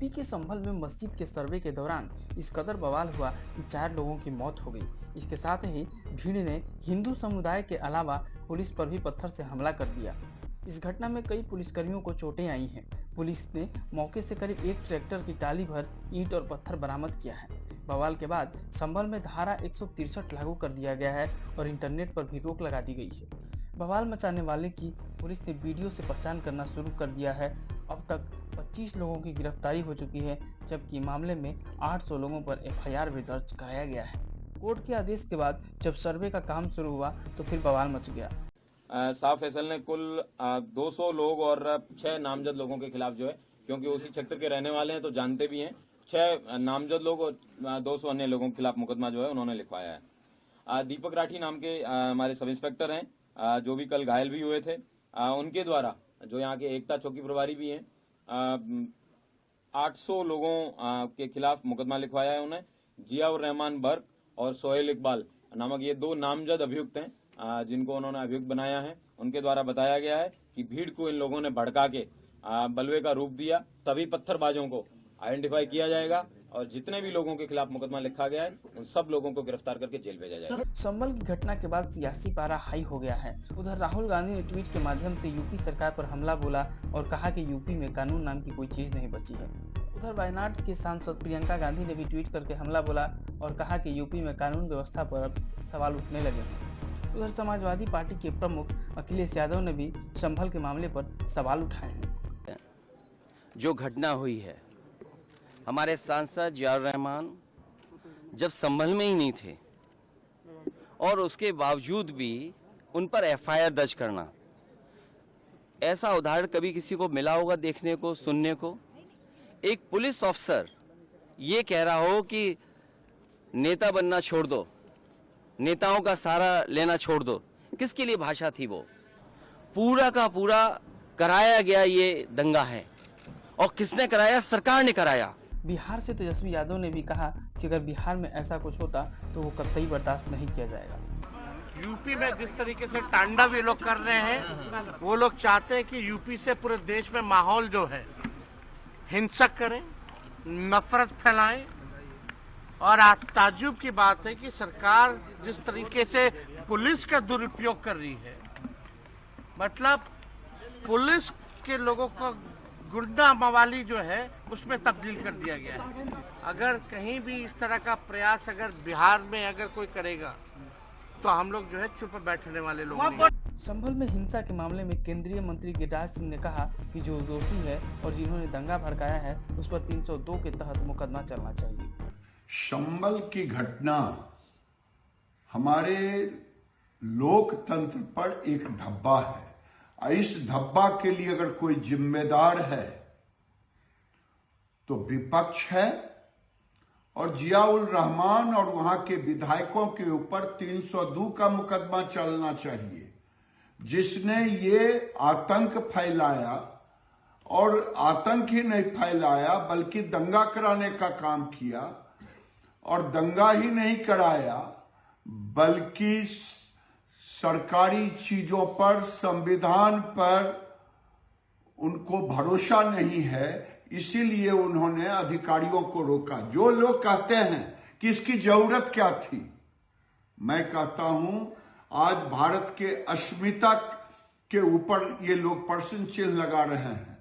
UP के संभल में मस्जिद के सर्वे के दौरान इस कदर बवाल हुआ कि 4 लोगों की मौत हो गई। इसके साथ ही भीड़ ने हिंदू समुदाय के अलावा पुलिस पर भी पत्थर से हमला कर दिया। इस घटना में कई पुलिसकर्मियों को चोटें आई हैं। पुलिस ने मौके से करीब 1 ट्रैक्टर की टाली भर ईंट और पत्थर बरामद किया है। बवाल के बाद संभल में धारा 163 लागू कर दिया गया है और इंटरनेट पर भी रोक लगा दी गई है। बवाल मचाने वाले की पुलिस ने वीडियो से पहचान करना शुरू कर दिया है। अब तक 25 लोगों की गिरफ्तारी हो चुकी है, जबकि मामले में 800 लोगों पर एफआईआर भी दर्ज कराया गया है। कोर्ट के आदेश के बाद जब सर्वे का काम शुरू हुआ तो फिर बवाल मच गया। साफ फैसल ने कुल 200 लोग और 6 नामजद लोगों के खिलाफ जो है, क्योंकि उसी क्षेत्र के रहने वाले हैं तो जानते भी हैं, 6 नामजद लोग और 200 अन्य लोगों के खिलाफ मुकदमा जो है उन्होंने लिखवाया है। दीपक राठी नाम के हमारे सब इंस्पेक्टर हैं, जो भी कल घायल भी हुए थे, उनके द्वारा जो यहाँ के एकता चौकी प्रभारी भी हैं, 800 लोगों के खिलाफ मुकदमा लिखवाया है उन्हें। जियाउर रहमान बर्क और सोहेल इकबाल नामक ये 2 नामजद अभियुक्त हैं, जिनको उन्होंने अभियुक्त बनाया है। उनके द्वारा बताया गया है कि भीड़ को इन लोगों ने भड़का के बलवे का रूप दिया। सभी पत्थरबाजों को आइडेंटिफाई किया जाएगा और जितने भी लोगों के खिलाफ मुकदमा लिखा गया है उन सब लोगों को गिरफ्तार करके जेल भेजा जाएगा। संभल की घटना के बाद सियासी पारा हाई हो गया है। उधर राहुल गांधी ने ट्वीट के माध्यम से यूपी सरकार पर हमला बोला और कहा कि यूपी में कानून नाम की कोई चीज नहीं बची है। उधर वायनाड के सांसद प्रियंका गांधी ने भी ट्वीट करके हमला बोला और कहा कि यूपी में कानून व्यवस्था पर अब सवाल उठने लगे हैं। उधर समाजवादी पार्टी के प्रमुख अखिलेश यादव ने भी संभल के मामले पर सवाल उठाए हैं। जो घटना हुई है, हमारे सांसद जियाउर रहमान जब संभल में ही नहीं थे और उसके बावजूद भी उन पर एफआईआर दर्ज करना, ऐसा उदाहरण कभी किसी को मिला होगा देखने को, सुनने को? एक पुलिस ऑफिसर ये कह रहा हो कि नेता बनना छोड़ दो, नेताओं का सहारा लेना छोड़ दो। किसके लिए भाषा थी वो? पूरा का पूरा कराया गया ये दंगा है, और किसने कराया? सरकार ने कराया। बिहार से तेजस्वी यादव ने भी कहा कि अगर बिहार में ऐसा कुछ होता तो वो कतई बर्दाश्त नहीं किया जाएगा। यूपी में जिस तरीके से तांडव ये लोग कर रहे हैं, वो लोग चाहते हैं कि यूपी से पूरे देश में माहौल जो है हिंसक करें, नफरत फैलाएं। और ताज्जुब की बात है कि सरकार जिस तरीके से पुलिस का दुरुपयोग कर रही है, मतलब पुलिस के लोगों को गुंडा मवाली जो है उसमें तब्दील कर दिया गया है। अगर कहीं भी इस तरह का प्रयास अगर बिहार में अगर कोई करेगा तो हम लोग जो है चुप बैठने वाले लोग नहीं। संभल में हिंसा के मामले में केंद्रीय मंत्री गिरिराज सिंह ने कहा कि जो दोषी है और जिन्होंने दंगा भड़काया है उस पर 302 के तहत मुकदमा चलना चाहिए। संभल की घटना हमारे लोकतंत्र पर एक धब्बा है। इस धब्बा के लिए अगर कोई जिम्मेदार है तो विपक्ष है, और जियाउर रहमान और वहां के विधायकों के ऊपर 302 का मुकदमा चलना चाहिए, जिसने ये आतंक फैलाया। और आतंक ही नहीं फैलाया बल्कि दंगा कराने का काम किया, और दंगा ही नहीं कराया बल्कि सरकारी चीजों पर, संविधान पर उनको भरोसा नहीं है, इसीलिए उन्होंने अधिकारियों को रोका। जो लोग कहते हैं कि इसकी जरूरत क्या थी, मैं कहता हूं आज भारत के अस्मिता के ऊपर ये लोग प्रश्न चिन्ह लगा रहे हैं।